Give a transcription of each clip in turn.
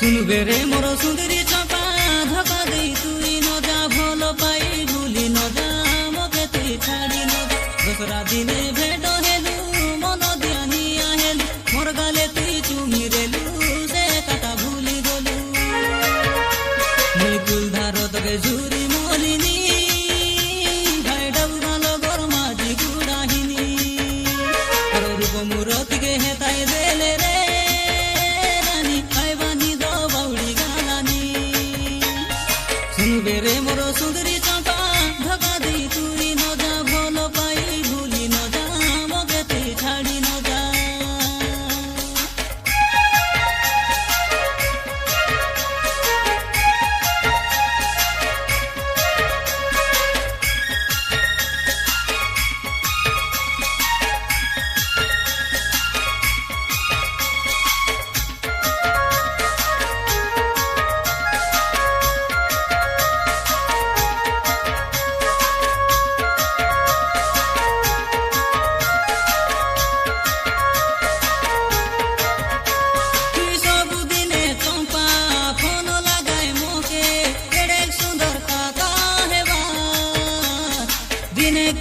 শুনবে রে মোর সুন্দরী চপা ধকা দেই তুই নজা ভাল পাই ভুলি নজা মকে তুই ছাড়ি নজা দোসরা দিনে ভেট হেলু মন দিয়ানি আহেলু মোর গালে তুই চুমি রেলু সে কাটা ভুলি গলু মুকুল ধার তোকে ঝুরি মলিনি ভাই ডাবু গালো গরমাজি গুড়াহিনী আর রূপ মুরতিকে হেতাই দেলে রে বেরে মোর সুন্দরী চপা ধকা দেই তুই নজা ভাল পাই ভুলি নজা মকে তুই ছাড়ি নজা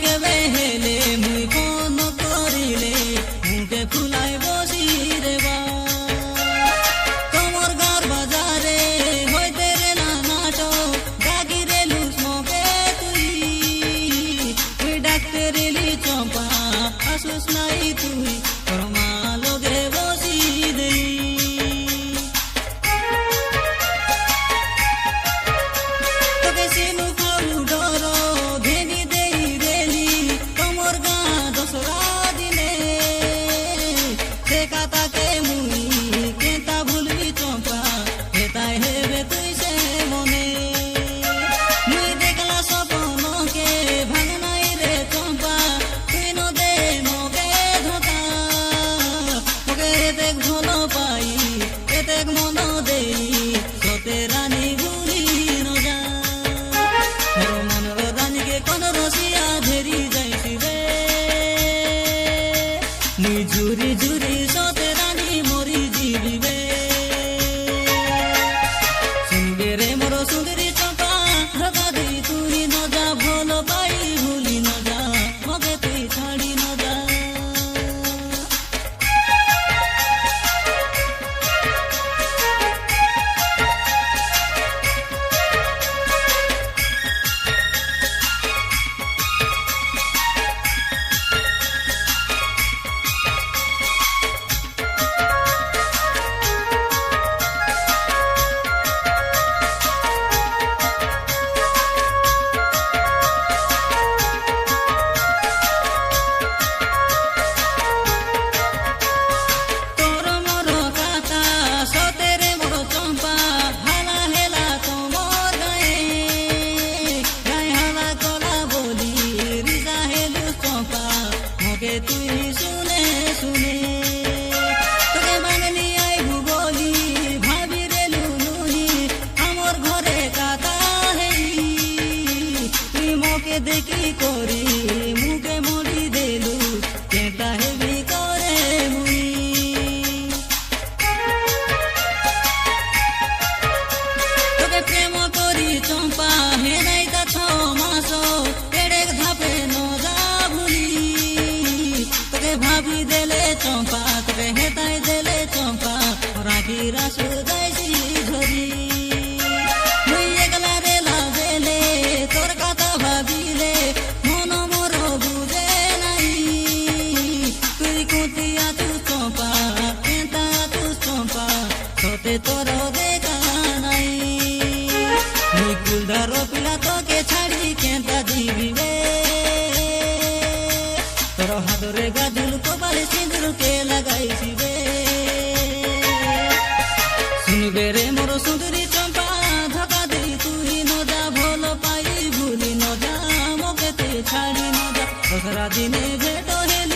কেবে হেলে মুই ফোন করিলে মুখে ফুলাই বসি রেবা তোমার গার বাজারে হইতে রে না নাটো ডাকি রে লুস মকে তুই ডাকতে রেলি চম্পা আসুস নাই তুই তোর মা লোকে বসি দেই তোকে সিনু খাবু ডর ঘেনি তাকে মুই কেতা ভুলবি চম্পা হেতাই হেবে তুই সে মনে মুই দেখলা স্বপ্নকে ভাঙ নাই রে চম্পা তুই নদে মকে ধোকা মকে এতেক ভাল পাই এতেক মন দেই সতে রানী ভুলি নজা মোর মনের রানীকে কোন রসিয়া ধেরি যাইছি রে মুই ঝুরি ঝুরি সতে রানী মরি জীবিবে শুনবে রে মোর সুন্দরী চপা ধকা দেই তুই নজা ভাল পাই ভুলি নজা মকে তুই ছাড়ি নজা তুই শুনে শুনে তোকে বাঙালি আইবু বলি ভাবি রে লুলুনি আমার ঘরে কাকা হেই তুই মকে দেখি করি মুখে মরি দেলু কেটা হেবি করে মুই তোকে প্রেম করি চম্পা হে নাই তা 6 মাস এড়ে ধাপে নজা ভাবি দেলে চম্পা তোকে হেতাই দেলে চম্পা রাখি রাসু যাইছি ঝরি মুই একলা রেলা বেলে তোর কথা ভাবিলে মন মোর বুঝে নাই তুই কুটিয়া তু চম্পা কেতা তু চম্পা তোতে তোর দেখা নাই মুই কুলধার পিলা তোকে ছাড়ি কেতা দিবিবে তোর হাতরে গাজুল কপালে সিঁদুরকে লাগাইছি রে শুনবে রে মোর সুন্দরী চম্পা ধকা দেই তুই নজা ভাল পাই ভুলি নজা মকে তুই ছাড়ি নজা দোসরা দিনে ভেট হইল